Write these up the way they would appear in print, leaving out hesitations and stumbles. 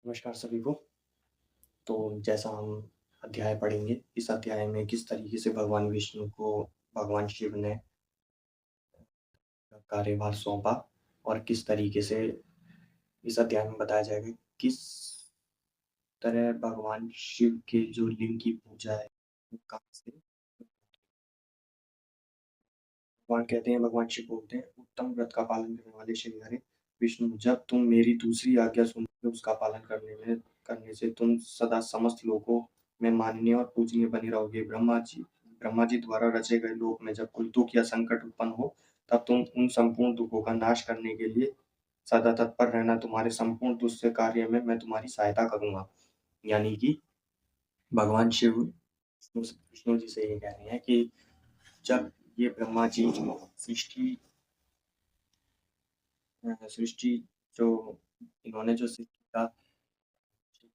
नमस्कार सभी को। तो जैसा हम अध्याय पढ़ेंगे, इस अध्याय में किस तरीके से भगवान विष्णु को भगवान शिव ने कार्यभार सौंपा और किस तरीके से इस अध्याय में बताया जाएगा किस तरह भगवान शिव के जो लिंग की पूजा है वो कहाँ से भगवान कहते हैं, भगवान शिव बोलते हैं, उत्तम व्रत का पालन करने वाले श्री हरे विष्णु, जब तुम मेरी दूसरी आज्ञा सुनोगे उसका पालन करने से तुम सदा समस्त लोगों में माननीय और पूजनीय बने रहोगे। ब्रह्मा जी द्वारा रचे गए लोक में जब कोई दुख या संकट उत्पन्न हो, तब तुम उन संपूर्ण दुखों का नाश करने के लिए सदा तत्पर रहना। तुम्हारे संपूर्ण दुष्ट कार्य में मैं तुम्हारी सहायता करूंगा। यानी कि भगवान शिव विष्णु जी से ये कह रहे हैं कि जब ये ब्रह्मा जी सृष्टि सृष्टि जो इन्होंने जो सृष्टि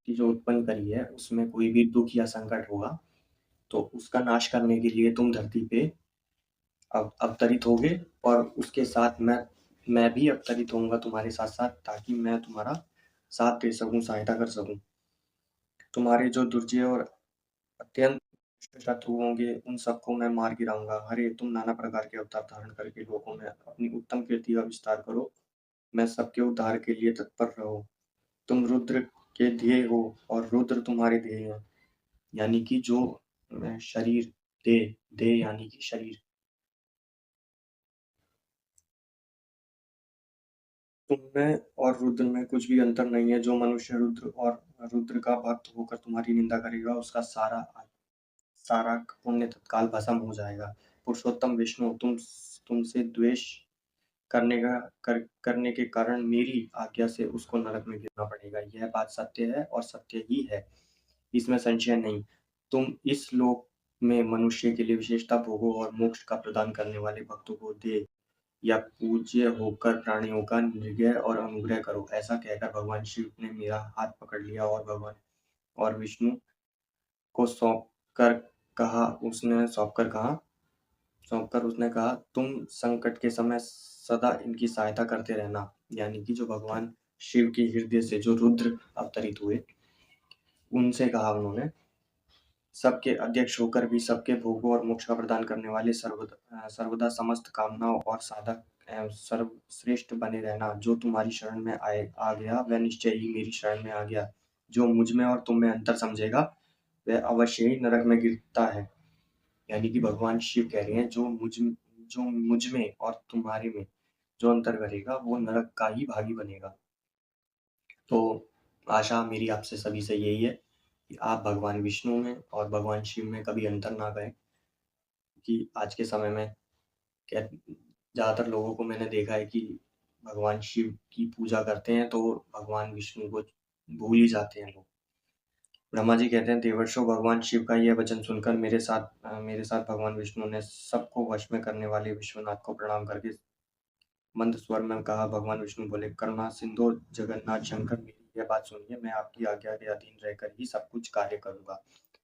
जो उत्पन्न करी है उसमें कोई भी दुख या संकट होगा तो उसका नाश करने के लिए तुम धरती पे अब अवतरित होगे और उसके साथ मैं भी अवतरित होऊंगा तुम्हारे साथ साथ, ताकि मैं तुम्हारा साथ दे सकूं, सहायता कर सकूं। तुम्हारे जो दुर्जय और अत्यंत दुष्ट शत्रु होंगे उन सबको मैं मार गिराऊंगा। हरे तुम नाना प्रकार के अवतार धारण करके लोगों में अपनी उत्तम कीर्ति का विस्तार करो। मैं सबके उद्धार के लिए तत्पर रहो। तुम रुद्र के ध्येय हो और रुद्र तुम्हारे ध्येय हैं। यानी कि जो शरीर, देह देह यानी कि शरीर, तुममें और रुद्र में कुछ भी अंतर नहीं है। जो मनुष्य रुद्र का भक्त होकर तुम्हारी निंदा करेगा उसका सारा सारा पुण्य तत्काल भस्म हो जाएगा। पुरुषोत्तम विष्णु, तुमसे द्वेष करने के कारण मेरी आज्ञा से उसको नरक में गिरना पड़ेगा। यह बात सत्य है और सत्य ही है, इसमें संशय नहीं। तुम इस लोक में मनुष्य के लिए विशेषता भोगों और मोक्ष का प्रदान करने वाले भक्तों को दे या पूज्य होकर प्राणियों का निर्णय और अनुग्रह करो। ऐसा कहकर भगवान शिव ने मेरा हाथ पकड़ लिया और भगवान और विष्णु को सौंप कर उसने कहा, तुम संकट के समय सदा इनकी सहायता करते रहना। यानी कि जो भगवान शिव के हृदय से जो रुद्र अवतरित हुए उनसे कहा उन्होंने, सबके अध्यक्ष होकर भी सबके भोगों और मोक्ष का प्रदान करने वाले सर्वदा समस्त कामनाओं और साधक एवं सर्वश्रेष्ठ बने रहना। जो तुम्हारी शरण में आ गया वह निश्चय ही मेरी शरण में आ गया। जो मुझ में और तुम में अंतर समझेगा वह अवश्य ही नरक में गिरता है। यानी कि भगवान शिव कह रहे हैं, जो मुझ में और तुम्हारे में जो अंतर करेगा वो नरक का ही भागी बनेगा। तो आशा मेरी आपसे सभी से यही है कि आप भगवान विष्णु में और भगवान शिव में कभी अंतर ना करें, कि आज के समय में क्या ज़्यादातर लोगों को मैंने देखा है कि भगवान शिव की पूजा करते हैं तो भगवान विष्णु को भूल ही जाते हैं लोग। ब्रह्मा जी कहते हैं, देवर्षों, भगवान शिव का यह वचन सुनकर मेरे साथ भगवान विष्णु ने सबको वश में करने वाले विश्वनाथ को प्रणाम करके मंद स्वर में कहा। भगवान विष्णु बोले, करुणा सिंधु जगन्नाथ शंकर, मेरी यह बात सुनिए। मैं आपकी आज्ञा के अधीन रहकर ही सब कुछ कार्य करूंगा।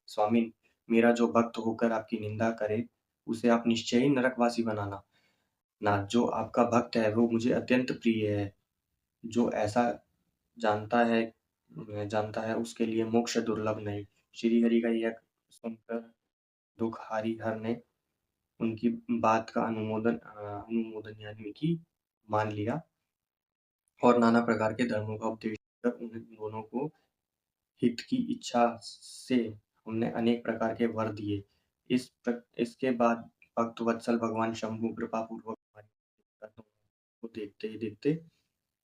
स्वामी, मेरा जो भक्त होकर आपकी निंदा करे उसे आप निश्चय ही नरकवासी बनाना। ना, जो आपका भक्त है वो मुझे अत्यंत प्रिय है। जो ऐसा जानता है जानता है उसके लिए मोक्ष दुर्लभ नहीं। श्री हरि का यह सुनकर दुख हर ने उनकी बात का अनुमोदन यानी कि मान लिया और नाना प्रकार के धर्मों का उपदेश कर उन दोनों को हित की इच्छा से हमने अनेक प्रकार के वर दिए। इसके बाद भक्त वत्सल भगवान शंभु कृपा पूर्वक हमारी को देखते ही देखते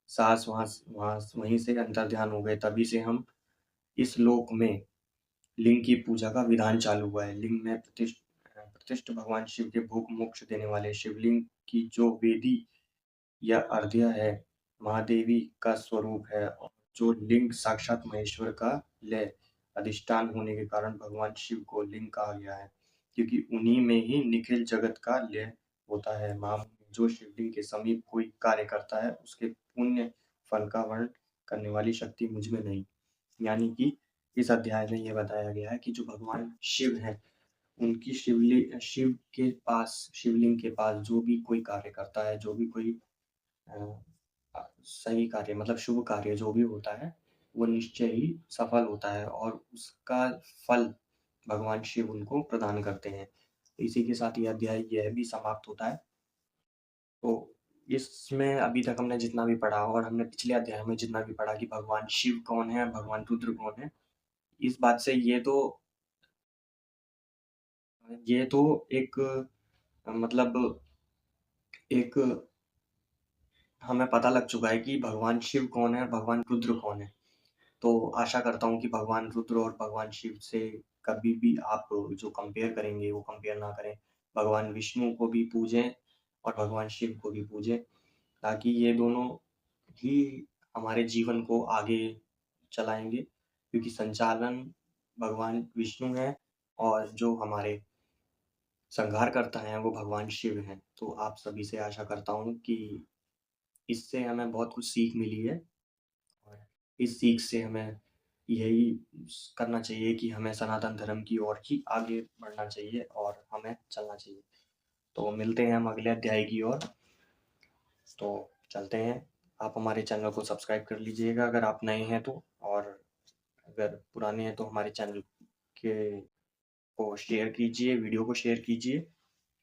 साहस वहां वहीं से अंतर ध्यान हो गए। तभी से हम इस लोक में लिंग की पूजा का विधान चालू हुआ है। लिंग में प्रतिष्ठ भगवान शिव के भोग मोक्ष देने वाले शिवलिंग की जो वेदी या अर्ध्य है महादेवी का स्वरूप है, और जो लिंग साक्षात महेश्वर का लय अधिष्ठान होने के कारण भगवान शिव को लिंग कहा गया है, क्योंकि उन्हीं में ही निखिल जगत का लय होता है। महामुनि, जो शिवलिंग के समीप कोई कार्य करता है उसके पुण्य फल का वर्णन करने वाली शक्ति मुझ में नहीं। यानी कि इस अध्याय में यह बताया गया है कि जो भगवान शिव हैं उनकी शिवलिंग के पास जो भी कोई कार्य करता है, जो भी कोई सही कार्य मतलब शुभ कार्य जो भी होता है वो निश्चय ही सफल होता है और उसका फल भगवान शिव उनको प्रदान करते हैं। इसी के साथ ये अध्याय यह भी समाप्त होता है। तो इसमें अभी तक हमने जितना भी पढ़ा और हमने पिछले अध्याय में जितना भी पढ़ा कि भगवान शिव कौन है, भगवान रुद्र कौन है, इस बात से ये तो एक मतलब एक हमें पता लग चुका है कि भगवान शिव कौन है और भगवान रुद्र कौन है। तो आशा करता हूँ कि भगवान रुद्र और भगवान शिव से कभी भी आप जो कंपेयर करेंगे वो कंपेयर ना करें। भगवान विष्णु को भी पूजें और भगवान शिव को भी पूजें, ताकि ये दोनों ही हमारे जीवन को आगे चलाएँगे, क्योंकि संचालन भगवान विष्णु है और जो हमारे संहारकर्ता हैं वो भगवान शिव हैं। तो आप सभी से आशा करता हूँ कि इससे हमें बहुत कुछ सीख मिली है और इस सीख से हमें यही करना चाहिए कि हमें सनातन धर्म की ओर ही आगे बढ़ना चाहिए और हमें चलना चाहिए। तो मिलते हैं हम अगले अध्याय की ओर। तो चलते हैं। आप हमारे चैनल को सब्सक्राइब कर लीजिएगा अगर आप नए हैं तो, और अगर पुराने हैं तो हमारे चैनल के को शेयर कीजिए, वीडियो को शेयर कीजिए,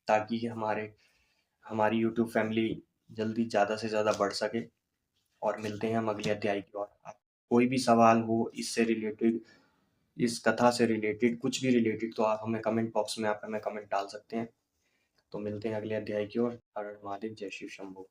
ताकि हमारी यूट्यूब फैमिली जल्दी ज़्यादा से ज़्यादा बढ़ सके। और मिलते हैं हम अगले अध्याय की ओर। आप कोई भी सवाल हो इससे रिलेटेड, इस कथा से रिलेटेड, कुछ भी रिलेटेड, तो आप हमें कमेंट बॉक्स में आप हमें कमेंट डाल सकते हैं। तो मिलते हैं अगले अध्याय की ओर। हर हर महादेव, जय शिव शंभू।